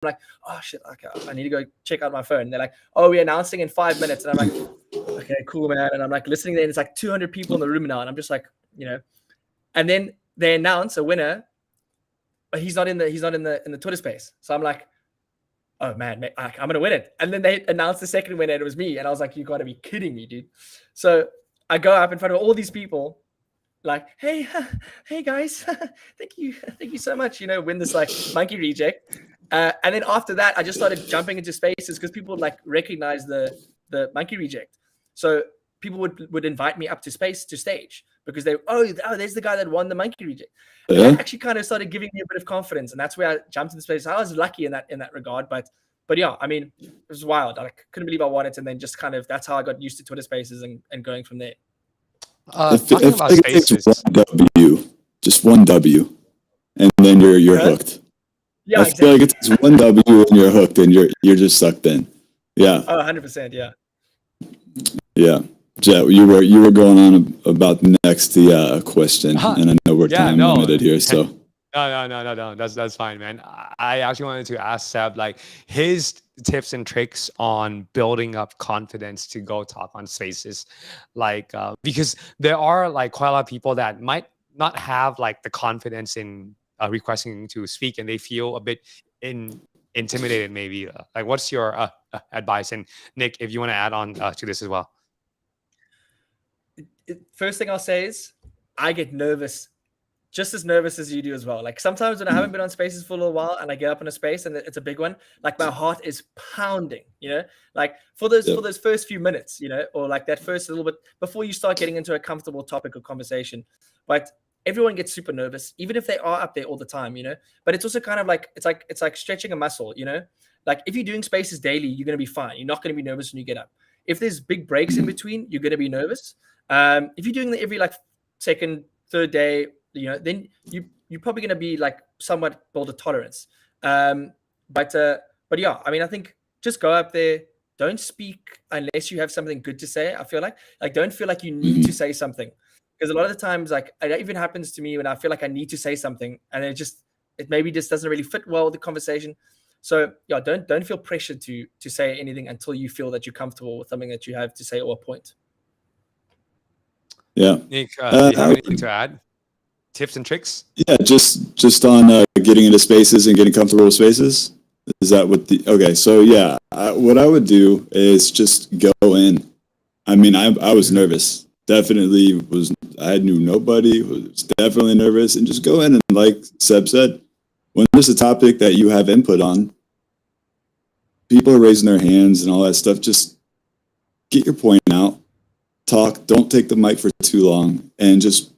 like, oh shit, okay, I need to go check out my phone. And they're like, oh, we're announcing in 5 minutes. And I'm like, okay, cool, man. And I'm like listening there, and it's like 200 people in the room now. And I'm just like, and then they announce a winner, but he's not in the Twitter space. So I'm like, oh man, I'm going to win it. And then they announced the second winner, and it was me. And I was like, you got to be kidding me, dude. So I go up in front of all these people, like, hey guys, thank you so much, win this like monkey reject. And then after that, I just started jumping into spaces because people would like recognize the monkey reject. So people would invite me up to stage because there's the guy that won the monkey reject. And that actually kind of started giving me a bit of confidence, and that's where I jumped into space. I was lucky in that regard, but yeah, I mean, it was wild. I couldn't believe I won it, and then just kind of that's how I got used to Twitter Spaces and going from there. Talking about spaces, just one W, and then you're hooked. Yeah, I feel like it's one W and you're hooked, and you're just sucked in. Yeah. Oh, 100%. Yeah. Yeah. Jet, you were going on about next question, and I know we're time limited here, so. No. That's fine, man. I actually wanted to ask Seb like his tips and tricks on building up confidence to go talk on spaces, like because there are like quite a lot of people that might not have like the confidence in requesting to speak, and they feel a bit intimidated maybe. Like, what's your advice? And Nick, if you want to add on to this as well. First thing I'll say is I get nervous, just as nervous as you do as well. Like sometimes when I haven't been on spaces for a little while and I get up in a space and it's a big one, like my heart is pounding, like for those first few minutes, or like that first little bit before you start getting into a comfortable topic of conversation. But everyone gets super nervous, even if they are up there all the time, but it's also kind of like, it's like stretching a muscle, like if you're doing spaces daily, you're going to be fine. You're not going to be nervous when you get up. If there's big breaks in between, you're going to be nervous. If you're doing it every like second, third day, then you're probably going to be like somewhat build a tolerance. But yeah, I mean, I think just go up there, don't speak unless you have something good to say. I feel like don't feel like you need to say something, because a lot of the times, like it even happens to me when I feel like I need to say something and it maybe just doesn't really fit well with the conversation. So yeah, don't feel pressured to say anything until you feel that you're comfortable with something that you have to say or a point. Yeah. Nick, do you have anything to add? Tips and tricks? Yeah, just on getting into spaces and getting comfortable with spaces. Is that what okay, so yeah, what I would do is just go in. I mean, I was nervous. Definitely I knew nobody, was definitely nervous, and just go in and like Seb said, when there's a topic that you have input on, people are raising their hands and all that stuff, just get your point out, talk, don't take the mic for too long, and just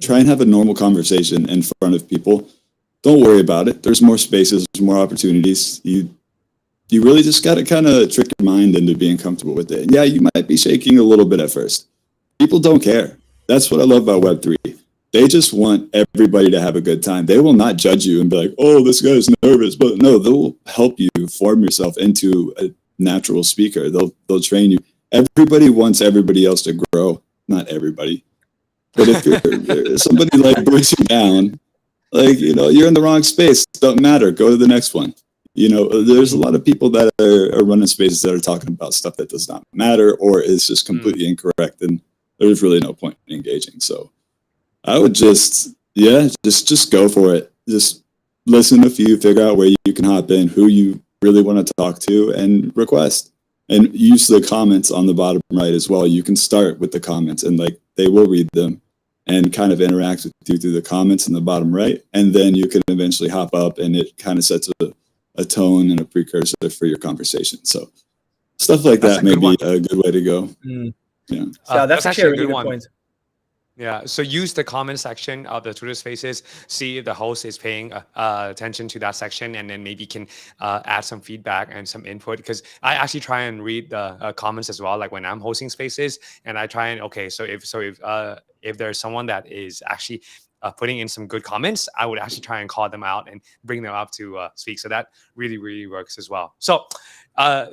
try and have a normal conversation in front of people. Don't worry about it. There's more spaces, there's more opportunities. You really just got to kind of trick your mind into being comfortable with it. And yeah, you might be shaking a little bit at first. People don't care. That's what I love about Web3. They just want everybody to have a good time. They will not judge you and be like, oh, this guy's nervous. But no, they'll help you form yourself into a natural speaker. They'll train you. Everybody wants everybody else to grow. Not everybody. But if you're somebody like brings you down, like, you're in the wrong space. Don't matter. Go to the next one. There's a lot of people that are running spaces that are talking about stuff that does not matter or is just completely incorrect. And there's really no point in engaging. So I would just go for it. Just listen to a few, figure out where you can hop in, who you really want to talk to, and request. And use the comments on the bottom right as well. You can start with the comments and like they will read them and kind of interact with you through the comments in the bottom right. And then you can eventually hop up and it kind of sets a tone and a precursor for your conversation. So stuff like that may be a good way to go. Yeah, that's actually a really good point. Yeah, so use the comment section of the Twitter Spaces, see if the host is paying attention to that section, and then maybe can add some feedback and some input. Because I actually try and read the comments as well, like when I'm hosting Spaces, and I try and so if there's someone that is actually putting in some good comments, I would actually try and call them out and bring them up to speak. So that really, really works as well. So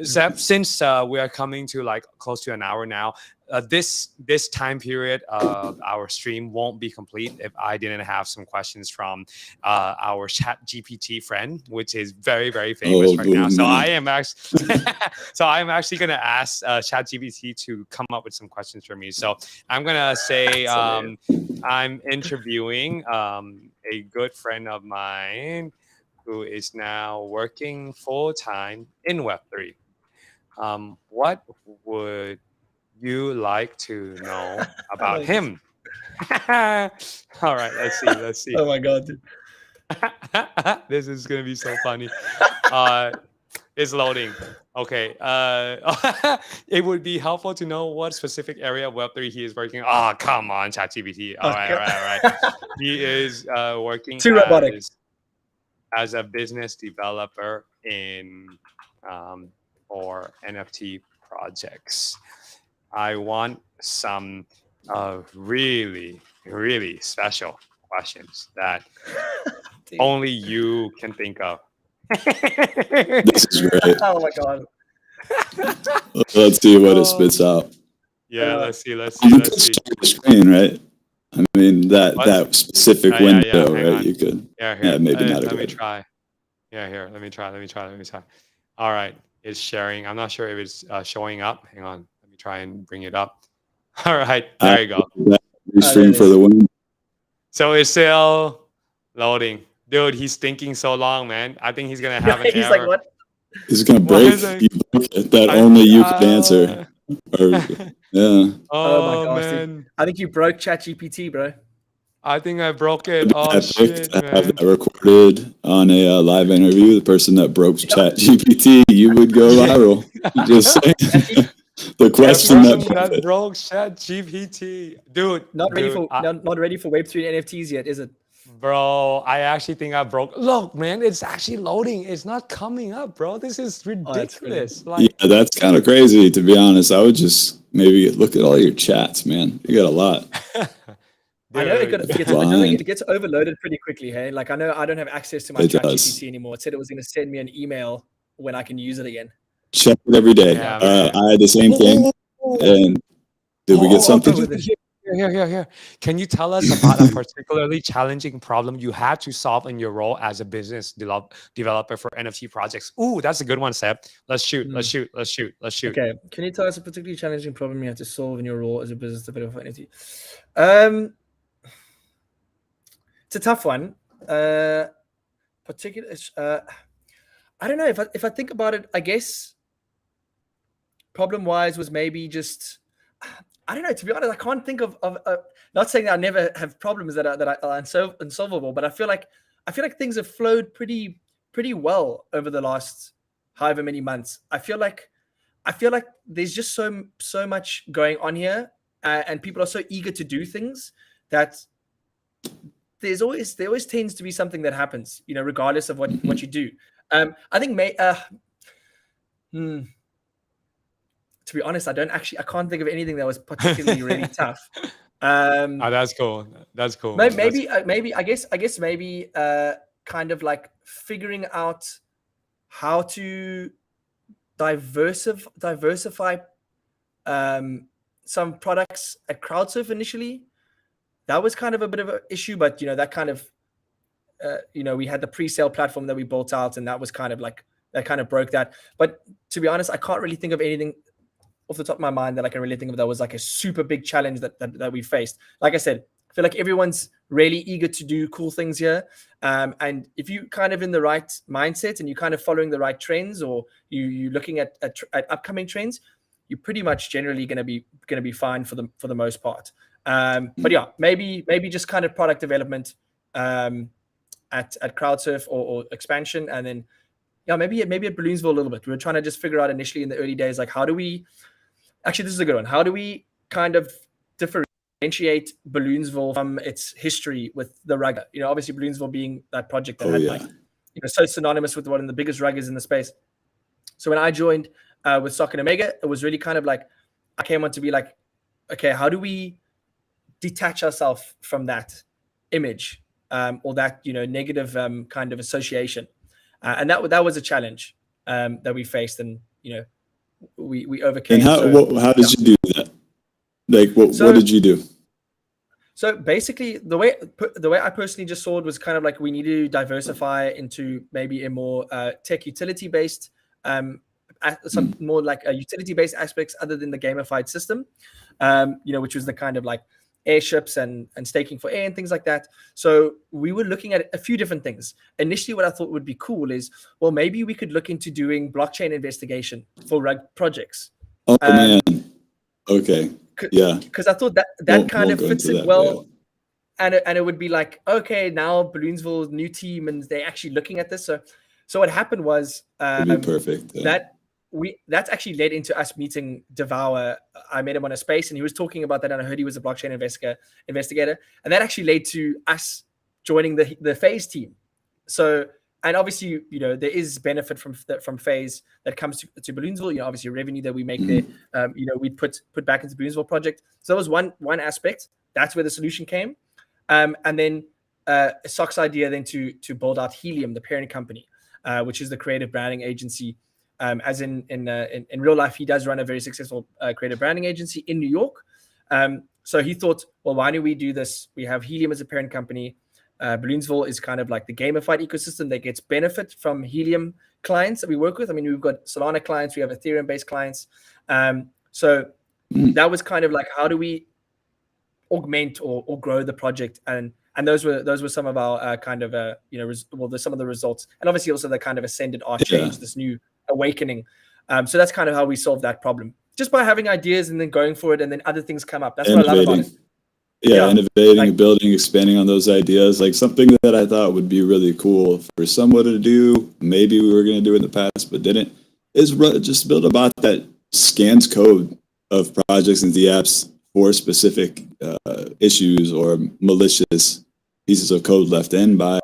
Zeb, since we are coming to like close to an hour now, this time period of our stream won't be complete if I didn't have some questions from our Chat GPT friend, which is very, very famous right now. So I am actually going to ask Chat GPT to come up with some questions for me. So I'm going to say I'm interviewing a good friend of mine who is now working full-time in Web3. What would you like to know about him? All right, let's see. Oh my god, dude. This is gonna be so funny. It's loading. Okay. It would be helpful to know what specific area of Web3 he is working. Oh, come on, ChatGPT. All right. He is working Too robotic. As a business developer in for NFT projects. I want some really, really special questions that only you can think of. This is great. Oh my god. Let's see what it spits out. Yeah, let's see. You could share the screen, right? I mean, that specific window, right? You could. Yeah, maybe not. Let me try. Yeah, here. Let me try. All right, it's sharing. I'm not sure if it's showing up. Hang on. Let me try and bring it up. All right, there you go. Stream for the win. So it's still loading. Dude, he's thinking so long, man. I think he's gonna have an He's error. like, what? He's gonna break that only you can answer. Yeah. Oh, my gosh, man. dude. I think you broke ChatGPT, bro. I think I broke it. Oh shit, I have man. that recorded on a live interview. The person that broke ChatGPT, you would go viral. Just saying. The question that broke ChatGPT, dude. Not ready for Web3 and NFTs yet, is it? Bro, I actually think I broke. Look, man, it's actually loading. It's not coming up, bro. This is ridiculous. Yeah, that's kind of crazy, to be honest. I would just maybe look at all your chats, man. You got a lot. I know it gets overloaded pretty quickly. Hey, like I know I don't have access to my ChatGPT anymore. It said it was going to send me an email when I can use it again. Check it every day. I had the same thing. And did we get something? Here. Can you tell us about a particularly challenging problem you had to solve in your role as a business developer for NFT projects? Ooh, that's a good one, Seb. Let's shoot. Okay. Can you tell us a particularly challenging problem you had to solve in your role as a business developer for NFT? It's a tough one. I don't know if I think about it. I guess problem-wise was maybe just. I don't know. To be honest, I can't think of not saying that I never have problems that are unsolvable, but I feel like things have flowed pretty well over the last however many months. I feel like there's just so much going on here, and people are so eager to do things that there always tends to be something that happens, regardless of what you do. I think to be honest, I can't think of anything that was particularly really tough. That's cool. Maybe I guess kind of like figuring out how to diversify some products at Crowdsurf initially. That was kind of a bit of an issue, but that kind of we had the pre-sale platform that we built out, and that was kind of like that kind of broke that. But to be honest, I can't really think of anything off the top of my mind that I can really think of that was like a super big challenge that we faced. Like I said, I feel like everyone's really eager to do cool things here. And if you kind of in the right mindset and you're kind of following the right trends, or you're looking at upcoming trends, you're pretty much generally going to be fine for the most part. But yeah, maybe just kind of product development at Crowdsurf or expansion, and then maybe at Balloonsville a little bit. We were trying to just figure out initially in the early days, like how do we actually, this is a good one. How do we kind of differentiate Balloonsville from its history with the rug? Obviously Balloonsville being that project that had so synonymous with one of the biggest ruggers in the space. So when I joined with Sock and Omega, it was really kind of like I came on to be like, okay, how do we detach ourselves from that image or that negative kind of association? And that was a challenge that we faced, and we overcame. And how did you do that? Like, what did you do? So basically, the way I personally just saw it was kind of like we need to diversify into maybe a more tech utility based, some more like a utility based aspects other than the gamified system, which was the kind of like airships and staking for air and things like that. So we were looking at a few different things. Initially, what I thought would be cool is, well, maybe we could look into doing blockchain investigation for rug projects. Oh man, okay. Yeah, because I thought that kind of fits it well, and it would be like, okay, now Balloonsville new team, and they're actually looking at this. So what happened was it'd be perfect. Yeah. That's actually led into us meeting Devour. I met him on a space, and he was talking about that, and I heard he was a blockchain investigator, and that actually led to us joining the Phase team. So. And obviously, there is benefit from Phase that comes to Balloonsville. Obviously revenue that we make there, we put back into Balloonsville project. So that was one aspect. That's where the solution came. And then Sock's idea then to build out Helium, the parent company, which is the creative branding agency. As in real life, he does run a very successful creative branding agency in New York. So he thought, well, why don't we do this? We have Helium as a parent company. Balloonsville is kind of like the gamified ecosystem that gets benefit from Helium clients that we work with. I mean, we've got Solana clients, we have Ethereum-based clients. So that was kind of like, how do we augment or grow the project? And those were some of our kind of some of the results, and obviously also the kind of ascendant art change, this new awakening. So that's kind of how we solved that problem, just by having ideas and then going for it, and then other things come up. That's what I love about it. Yeah, innovating, building, expanding on those ideas. Like something that I thought would be really cool for someone to do, maybe we were going to do in the past, but didn't, is just build a bot that scans code of projects and the apps for specific issues or malicious pieces of code left in by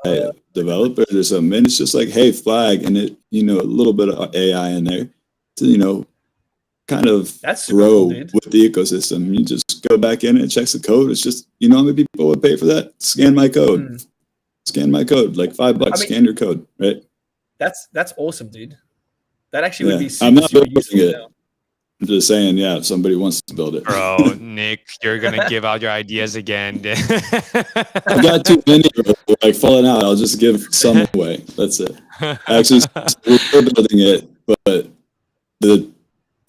developers or something. And it's just like, hey, flag, and it, a little bit of AI in there to, kind of grow with the ecosystem. You just go back in and it checks the code. It's just, how many people would pay for that? Scan my code. Scan my code, like $5. Scan your code, right? That's awesome, dude. That actually would be super, I'm not super building it. I'm just saying, if somebody wants to build it. Bro, Nick, you're gonna give out your ideas again. I got too many like falling out. I'll just give some away. That's it. Actually, we're building it, but the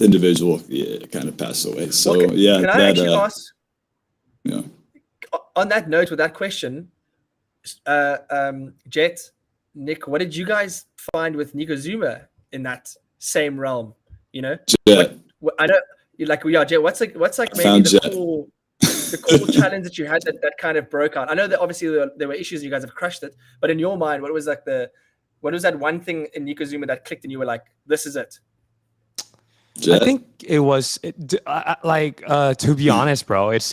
individual kind of passed away. So can I actually ask? Yeah. On that note, with that question, Jet, Nick, what did you guys find with Nikozuma in that same realm? Jet. I know, Jet. What's like maybe the cool challenge that you had that kind of broke out? I know that obviously there were issues, you guys have crushed it, but in your mind, what was that one thing in Nikozuma that clicked and you were like, this is it? I think it was to be honest, bro. It's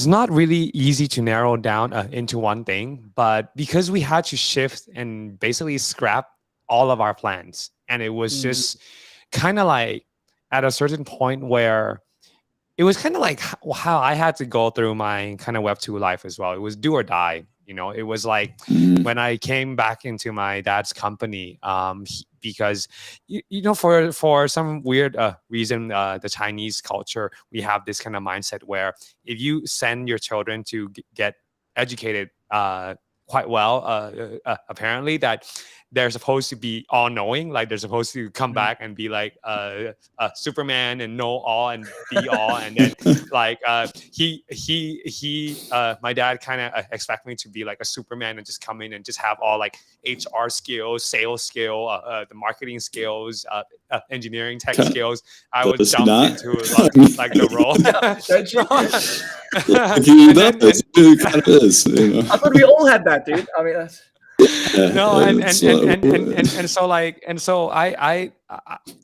not really easy to narrow down into one thing, but because we had to shift and basically scrap all of our plans, and it was just kind of like at a certain point where it was kind of like how I had to go through my kind of Web2 life as well. It was do or die. It was like when I came back into my dad's company, because for some weird reason, the Chinese culture, we have this kind of mindset where if you send your children to get educated quite well, apparently that they're supposed to be all-knowing, like they're supposed to come back and be like Superman and know all and be all, and then like my dad kind of expect me to be like a Superman and just come in and just have all like HR skills, sales skill, the marketing skills, engineering tech skills. I would jump into like the role. I thought we all had that, dude. I mean, that's no, and so I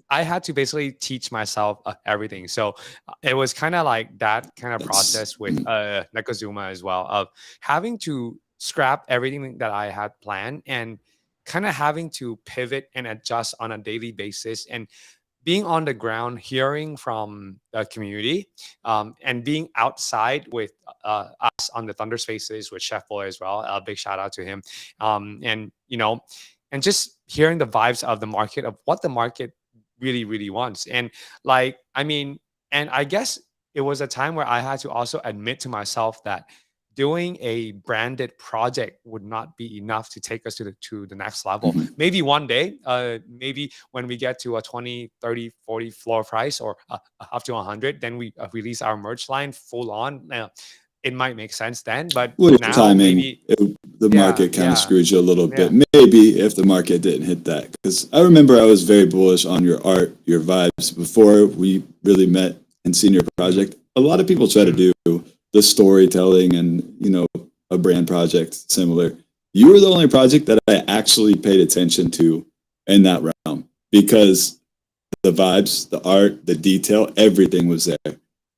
had to basically teach myself everything. So it was kind of like that kind of process with Nikozuma as well, of having to scrap everything that I had planned and kind of having to pivot and adjust on a daily basis, and being on the ground, hearing from the community, and being outside with us on the Thunder Spaces with Chef Boy as well. A big shout out to him. And just hearing the vibes of the market, of what the market really, really wants. And like, I mean, And I guess it was a time where I had to also admit to myself that doing a branded project would not be enough to take us to the next level. Mhm. Maybe one day, maybe when we get to a 20, 30, 40 floor price, or up to 100, then we release our merch line full on. It might make sense then, but With now timing, maybe, the yeah, market kind of yeah, screwed you a little bit. yeah. Maybe if the market didn't hit that, because I remember I was very bullish on your art, your vibes before we really met and seen your project. A lot of people try to Mm, do the storytelling and a brand project similar. You were the only project that I actually paid attention to in that realm because the vibes, the art, the detail, everything was there.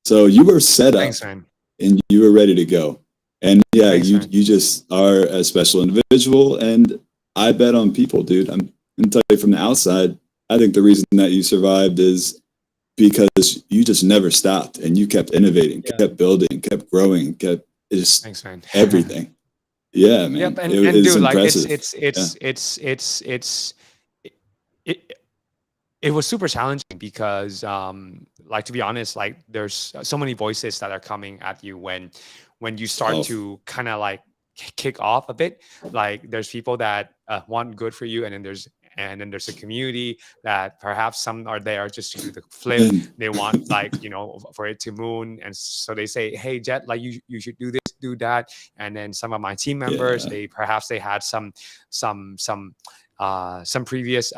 So you were set up thanks, man. and you were ready to go. And yeah, Thanks, man. you just are a special individual. And I bet on people, dude. I'm gonna tell you from the outside, I think the reason that you survived is because you just never stopped and you kept innovating, Yeah. kept building, kept growing, kept just Thanks, man. everything. Yeah, Yep, man. and It's dude, like impressive. Yeah. it, it it was super challenging because like, to be honest, like, there's so many voices that are coming at you when you start Oh, to kind of like kick off a bit. Like, there's people that want good for you, and then there's a community that perhaps some are there just to do the flip. and They want, like, for it to moon, and so they say, hey Jet, like, you should do this, do that. And then some of my team members, yeah. they had some some previous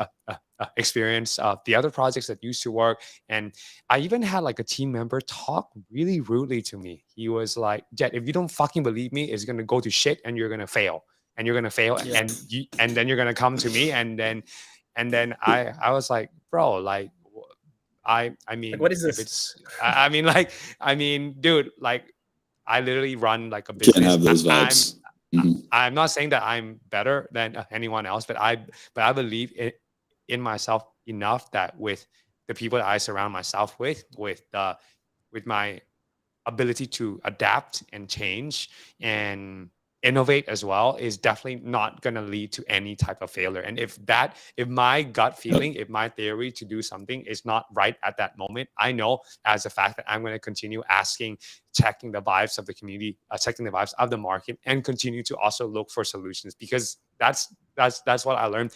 experience of the other projects that used to work. And I even had like a team member talk really rudely to me. He was like, Jet, if you don't fucking believe me, it's gonna go to shit and you're gonna fail. And you're gonna fail, Yeah. and then you're gonna come to me, and then I was like, bro, like, I Like, mean, what is if this? it's I mean, like, I mean, dude, like, I literally run like a Can't business. have those vibes. Mhm. I'm not saying that I'm better than anyone else, but I believe in myself enough that with the people that I surround myself with my ability to adapt and change and innovate as well, is definitely not going to lead to any type of failure. And if my gut Yep. feeling, if my theory to do something is not right at that moment, I know as a fact that I'm going to continue asking, checking the vibes of the community, checking the vibes of the market, and continue to also look for solutions, because that's what I learned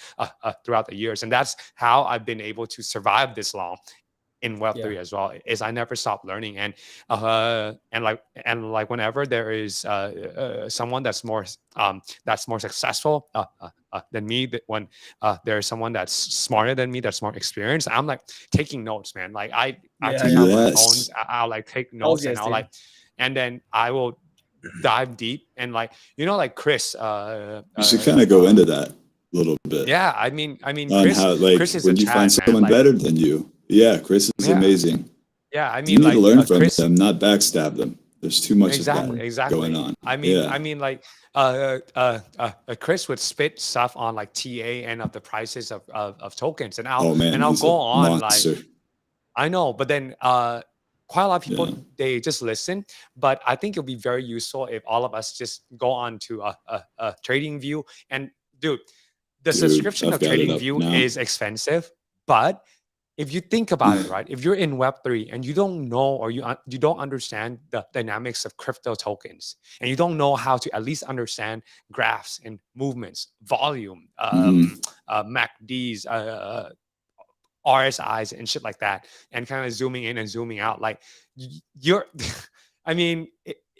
throughout the years, and that's how I've been able to survive this long in Yeah. Web3 as well, is I never stop learning. And whenever there is someone that's more successful than me, that when there's someone that's smarter than me, that's more experienced, I'm like taking notes, man. Like, I Yeah. take Yeah. out my Yes. phones, I'll like take Hell's notes, and yes, I'll dude. like, and then I will dive deep, and like, like Chris, You should kind of go into that a little bit yeah, on Chris how, like, Chris is a when you find champ, man. someone Like, better than you. Yeah, Chris is yeah, amazing. yeah, You need to like, learn from Chris. them, not backstab them. There's too much of that Exactly, Mhm. going exactly. on. I Yeah. mean, like, Chris would spit stuff on like TA and of the prices of tokens, and Oh man, I'll he's go a on, like, monster. I know, but then quite a lot of people, Yeah. they just listen. But I think it'll be very useful if all of us just go on to a trading view. And dude, the Dude, subscription I've of got it trading up view now. is expensive, but if you think about it, right? If you're in Web3 and you don't know, or you don't understand the dynamics of crypto tokens, and you don't know how to at least understand graphs and movements, volume, Mhm. MACDs, RSIs, and shit like that, and kind of zooming in and zooming out, like, you're, I mean,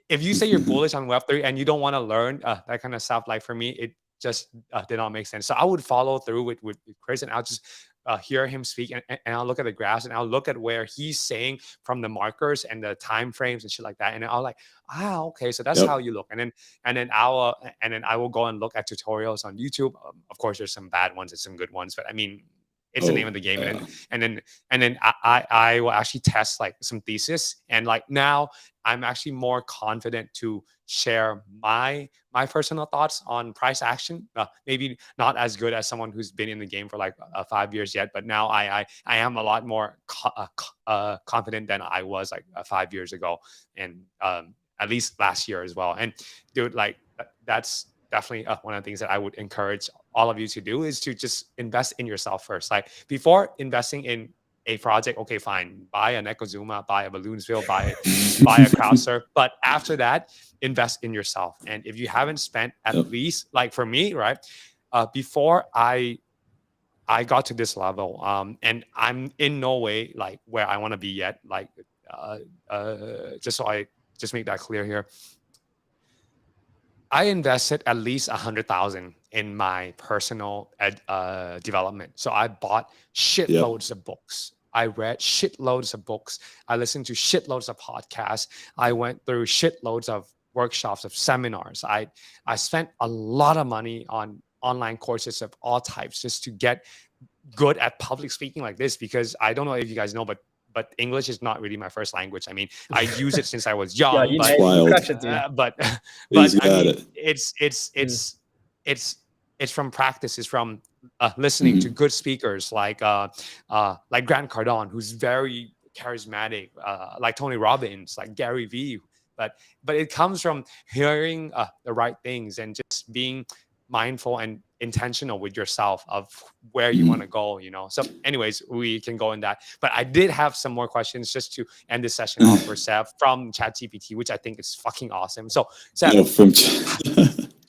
if you say you're bullish on Web3 and you don't want to learn that kind of stuff, like, for me, it just did not make sense. So I would follow through with Chris, and I'll just hear him speak, and I'll look at the graphs, and I'll look at where he's saying from the markers and the time frames and shit like that, and then I'll like, okay, so that's how Yep. you look. And then I will go and look at tutorials on YouTube. Of course, there's some bad ones and some good ones, but I mean, it's the name Oh, of the game. yeah. And then I will actually test like some thesis, and like, now I'm actually more confident to share my personal thoughts on price action. Maybe not as good as someone who's been in the game for like 5 years yet, but now I am a lot more confident than I was like 5 years ago, and at least last year as well. And dude, like, that's definitely one of the things that I would encourage all of you to do, is to just invest in yourself first. Like, before investing in a project, okay, fine, buy an Ecozuma, buy a Balloonsville, buy a CrowdSurf. But after that, invest in yourself. And if you haven't spent at least, like for me, right, before I got to this level, and I'm in no way like where I want to be yet. Like, just make that clear here. I invested at least 100,000 in my personal development. So I bought shitloads of books. I read shitloads of books. I listened to shitloads of podcasts. I went through shitloads of workshops, of seminars. I spent a lot of money on online courses of all types just to get good at public speaking like this, because I don't know if you guys know, but English is not really my first language. I mean, I use it since I was young, Yeah, you but I mean, it's from practice. It's from listening to good speakers like Grant Cardone, who's very charismatic, like Tony Robbins, like Gary Vee. But it comes from hearing the right things and just being mindful and intentional with yourself of where you want to go, you know. So anyways, we can go in that, but I did have some more questions just to end this session off for Seb from ChatGPT, which I think is fucking awesome. So Seb,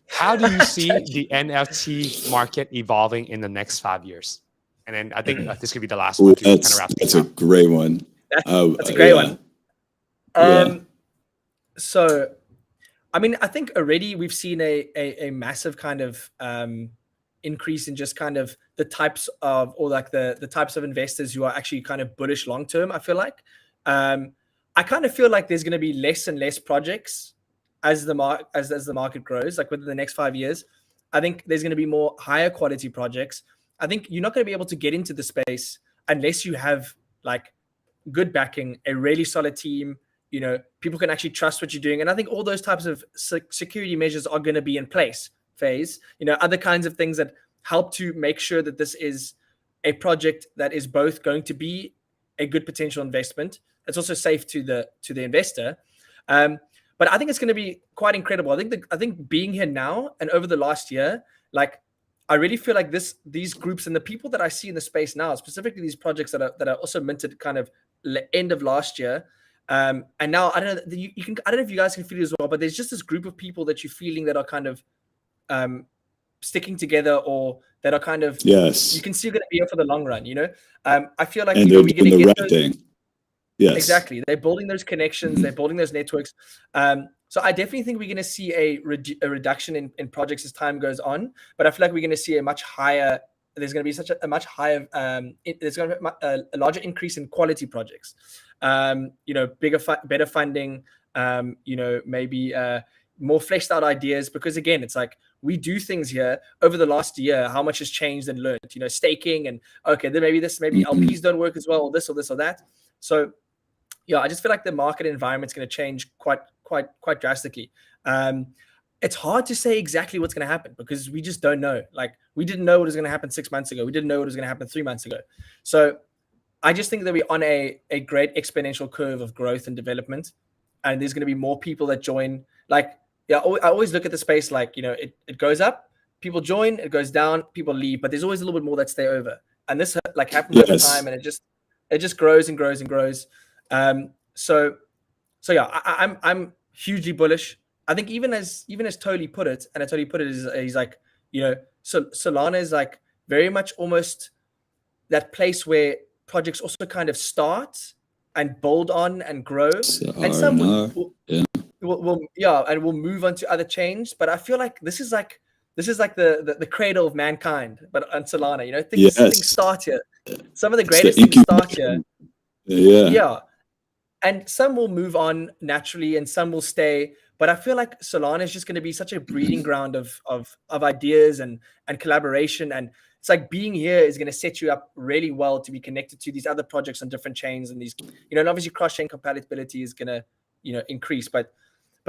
how do you see the NFT market evolving in the next 5 years? And then I think this could be the last one to kind of wrap things up. That's a great one. That's a great one. So I mean, I think already we've seen a massive kind of increase in just kind of the types of, or like the types of investors who are actually kind of bullish long term. I feel like I kind of feel like there's going to be less and less projects as the market grows. Like within the next 5 years, I think there's going to be more higher quality projects. I think you're not going to be able to get into the space unless you have like good backing, a really solid team. You know, people can actually trust what you're doing. And I think all those types of security measures are going to be in place, Phase. You know, other kinds of things that help to make sure that this is a project that is both going to be a good potential investment. It's also safe to the investor. But I think it's going to be quite incredible. I think being here now and over the last year, like I really feel like these groups and the people that I see in the space now, specifically these projects that are also minted kind of end of last year. And now I don't know. I don't know if you guys can feel it as well, but there's just this group of people that you're feeling that are kind of sticking together, or that are kind of you can see are going to be here for the long run. You know, I feel like and they're doing the right thing. Yes, exactly. They're building those connections. They're building those networks. So I definitely think we're going to see a reduction in projects as time goes on. But I feel like we're going to see a much higher. There's going to be a much higher. There's going to be a larger increase in quality projects. You know, better funding. You know, maybe more fleshed out ideas. Because again, it's like we do things here over the last year. How much has changed and learned? You know, staking and okay, then maybe LPs don't work as well, or this or that. So yeah, I just feel like the market environment's going to change quite drastically. It's hard to say exactly what's going to happen because we just don't know. Like we didn't know what was going to happen 6 months ago. We didn't know what was going to happen 3 months ago. So I just think that we're on a great exponential curve of growth and development, and there's going to be more people that join. Like, yeah, I always look at the space like, you know, it goes up, people join, it goes down, people leave, but there's always a little bit more that stay over. And this like happens over time, and it just grows and grows and grows. So yeah, I'm hugely bullish. I think even as Toli put it, and Toli put it is he's like, you know, so Solana is like very much almost that place where projects also kind of start and build on and grow, and some will move on to other chains. But I feel like this is like the cradle of mankind, but on Solana, you know, things start here. Some of the greatest things start here. Yeah. And some will move on naturally and some will stay. But I feel like Solana is just going to be such a breeding ground of ideas and collaboration. And it's like being here is going to set you up really well to be connected to these other projects on different chains. And these, you know, and obviously cross-chain compatibility is going to, you know, increase. But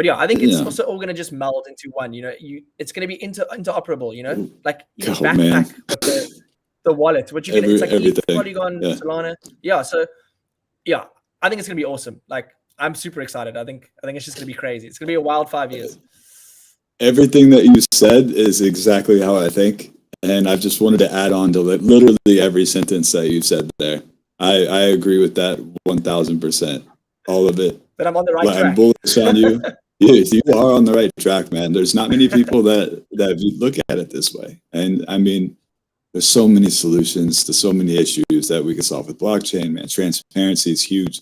yeah, I think it's also all going to just meld into one. You know, it's going to be interoperable, you know, like you backpack with the wallet, what you can, it's like ETH, Polygon, Solana. Yeah. So yeah, I think it's going to be awesome. Like, I'm super excited. I think it's just going to be crazy. It's going to be a wild 5 years. Everything that you said is exactly how I think. And I just wanted to add on to literally every sentence that you said there. I agree with that 1000%. All of it. But I'm on the right I'm track. bullish on you. Yes, you are on the right track, man. There's not many people that look at it this way. And I mean, there's so many solutions to so many issues that we can solve with blockchain, man. Transparency is huge.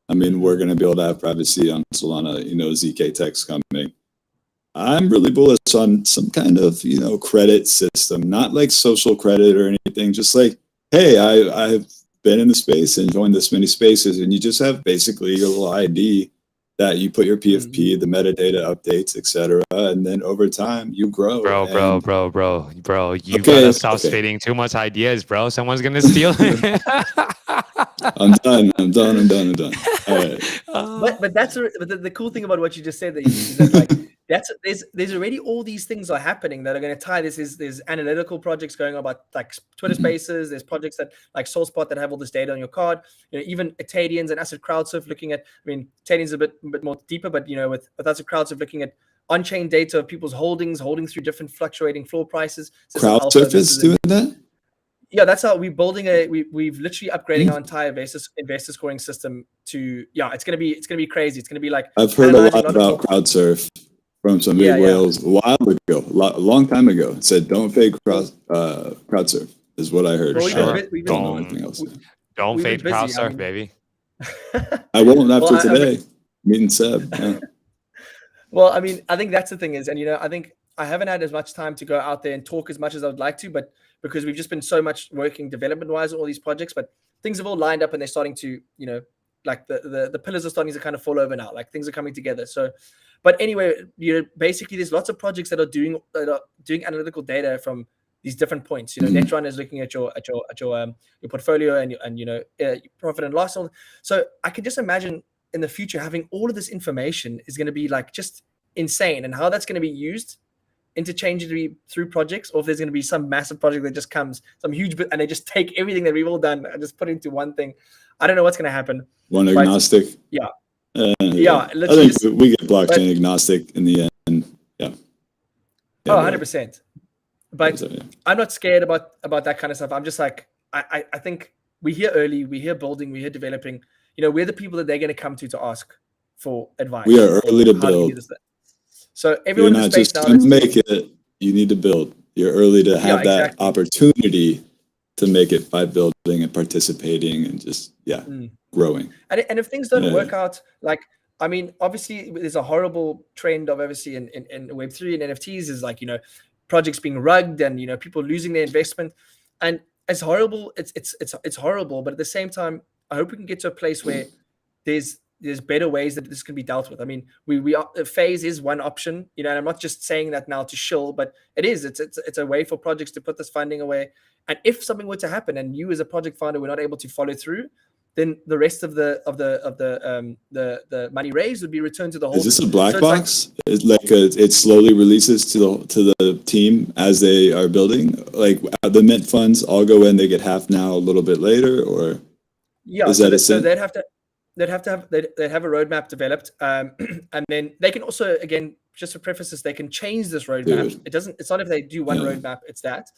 I mean, we're going to be able to have privacy on Solana, ZK text coming. I'm really bullish on some kind of, credit system, not like social credit or anything, just like, hey, I've been in the space and joined this many spaces, and you just have basically your little ID that you put your PFP, the metadata updates, etc., and then over time you grow. Bro, you Okay, gotta stop okay. spitting too much ideas, bro. Someone's gonna steal it. I'm done. All right. But that's the cool thing about what you just said is that like there's already all these things are happening that are going to tie this. There's analytical projects going on about like Twitter Spaces. There's projects that like SourceBot that have all this data on your card. Even Atadians and Asset Crowdsurf looking at. I mean, Atadians a bit more deeper, but with Asset Crowdsurf looking at on-chain data of people's holding through different fluctuating floor prices. So Crowdsurf is doing that. Yeah, that's how we're building we've literally upgrading our entire investor scoring system to it's gonna be crazy. It's gonna be like I've heard a lot about Crowdsurf from some big whales a while ago, a long time ago. It said don't fade Crowdsurf is what I heard. Don't fade Crowdsurf, baby. I won't after today. Meeting Seb. Yeah. Well, I mean, I think that's the thing is, and I think I haven't had as much time to go out there and talk as much as I would like to, but because we've just been so much working development-wise on all these projects, but things have all lined up and they're starting to, like the pillars are starting to kind of fall over now. Like things are coming together. So, but anyway, basically there's lots of projects that are doing analytical data from these different points. Netrunner is looking at your portfolio and your profit and loss. So I can just imagine in the future having all of this information is going to be like just insane, and how that's going to be used interchangeably through projects, or if there's going to be some massive project that just comes, some huge bit, and they just take everything that we've all done and just put it into one thing. I don't know what's going to happen. One agnostic. Yeah. I think we get blockchain agnostic in the end. Yeah. 100%. But I'm not scared about that kind of stuff. I'm just like, I think we're here early, we're here building, we're here developing. We're the people that they're going to come to ask for advice. We are early to build. So everyone You're in not the space just now to make it, you need to build. You're early to have that opportunity to make it by building and participating and just growing. And if things don't work out, like, I mean, obviously there's a horrible trend of obviously in Web3 and NFTs is like, projects being rugged and people losing their investment. And it's horrible. It's horrible. But at the same time, I hope we can get to a place where there's better ways that this can be dealt with. I mean, phase is one option, and I'm not just saying that now to shill, but it's a way for projects to put this funding away. And if something were to happen and you as a project founder were not able to follow through, then the rest of the money raised would be returned to the holders. Is this a black box? It's like it slowly releases to the team as they are building. Like the mint funds all go in, they get half now, a little bit later, or so they'd have a roadmap developed, and then they can also, again, just to preface this, they can change this roadmap. It's not if they do one roadmap, it's that.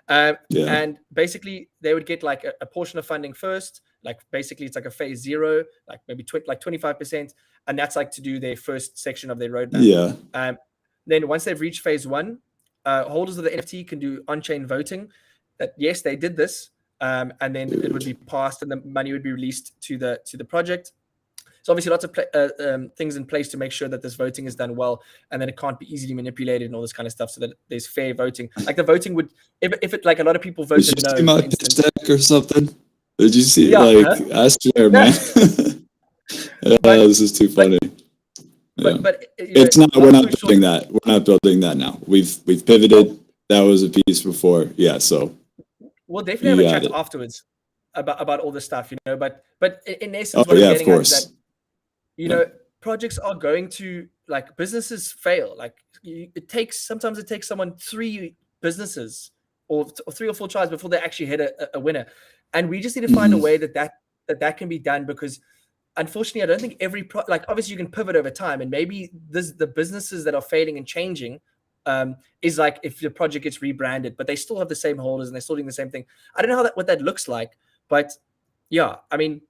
And basically they would get like a portion of funding first, like basically it's like a phase 0, like maybe 25%, and that's like to do their first section of their roadmap. Then once they've reached phase 1, holders of the NFT can do on-chain voting that yes, they did this, and then it would be passed and the money would be released to the project. So obviously lots of things in place to make sure that this voting is done well, and then it can't be easily manipulated and all this kind of stuff, so that there's fair voting. Like the voting would, if it like a lot of people voted no. Did you see my pitch deck or something? Did you see? I swear, man. This is too funny. But it's not. We're not building that. We're not building that now. We've pivoted. That was a piece before. Yeah. So we'll definitely have a chat afterwards about all this stuff, But in essence, what I'm getting at is that projects are going to, like, businesses fail. Like sometimes it takes someone 3 businesses or 3 or 4 tries before they actually hit a winner. And we just need to find a way that can be done, because unfortunately, I don't think obviously you can pivot over time, and maybe the businesses that are failing and changing is like if the project gets rebranded, but they still have the same holders and they're still doing the same thing. I don't know what that looks like, but yeah, I mean,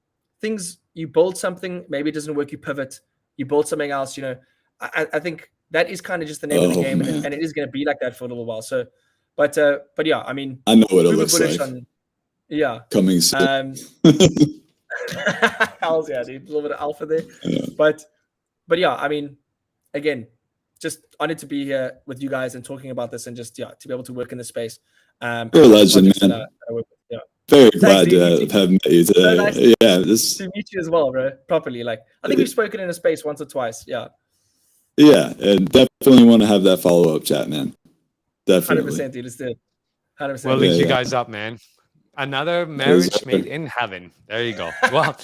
things, you build something, maybe it doesn't work, you pivot, you build something else. I think that is kind of just the name of the Oh game, man, and it is going to be like that for a little while. So, but yeah, I mean, I know what it uber looks bullish like. on, yeah. Coming soon. Hell's yeah, dude, a little bit of alpha there, Yeah. but yeah, I mean, again, just honored to be here with you guys and talking about this, and just to be able to work in this space. You're a and legend, projects man. that I work with. Yeah. Very Thanks, glad dude. to have met you So today. nice Yeah, this. to meet you as well, bro. Properly, like I think we've spoken in a space once or twice. Yeah. Yeah, and definitely want to have that follow up chat, man. Definitely. 100%, dude. Let's do it. 100%. We'll link you yeah. guys up, man. Another marriage sir. made in heaven. There you go. Well,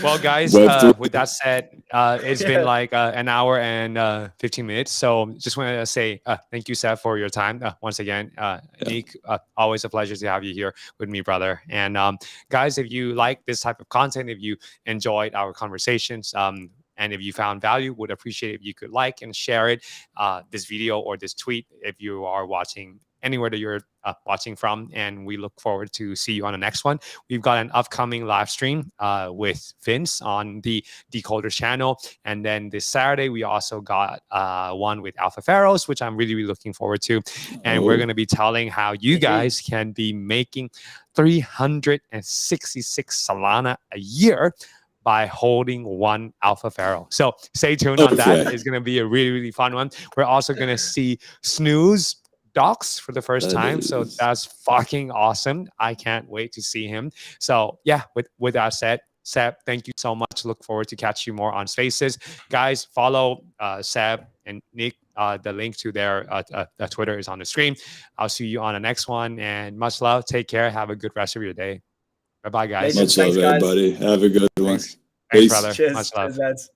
well, guys. Web3. With that said, it's been like an hour and 15 minutes. So just wanted to say thank you, Seth, for your time once again. Nick, always a pleasure to have you here with me, brother. And guys, if you like this type of content, if you enjoyed our conversations, and if you found value, would appreciate if you could like and share it, this video or this tweet if you are watching anywhere that you're watching from. And we look forward to see you on the next one. We've got an upcoming live stream with Vince on the Decoders channel. And then this Saturday, we also got one with Alpha Pharaohs, which I'm really, really looking forward to. And we're going to be telling how you guys can be making 366 Solana a year by holding one Alpha Pharaoh. So stay tuned on that. It's going to be a really, really fun one. We're also going to see Snooze docs for the first time. So that's fucking awesome. I can't wait to see him. So yeah, with that said, Seb, thank you so much. Look forward to catch you more on Spaces. Guys, follow Seb and Nick. The link to their Twitter is on the screen. I'll see you on the next one. And much love. Take care. Have a good rest of your day. Bye-bye, guys. Much love, everybody. Have a good one. Thanks brother. Cheers. Much love. Cheers, lads.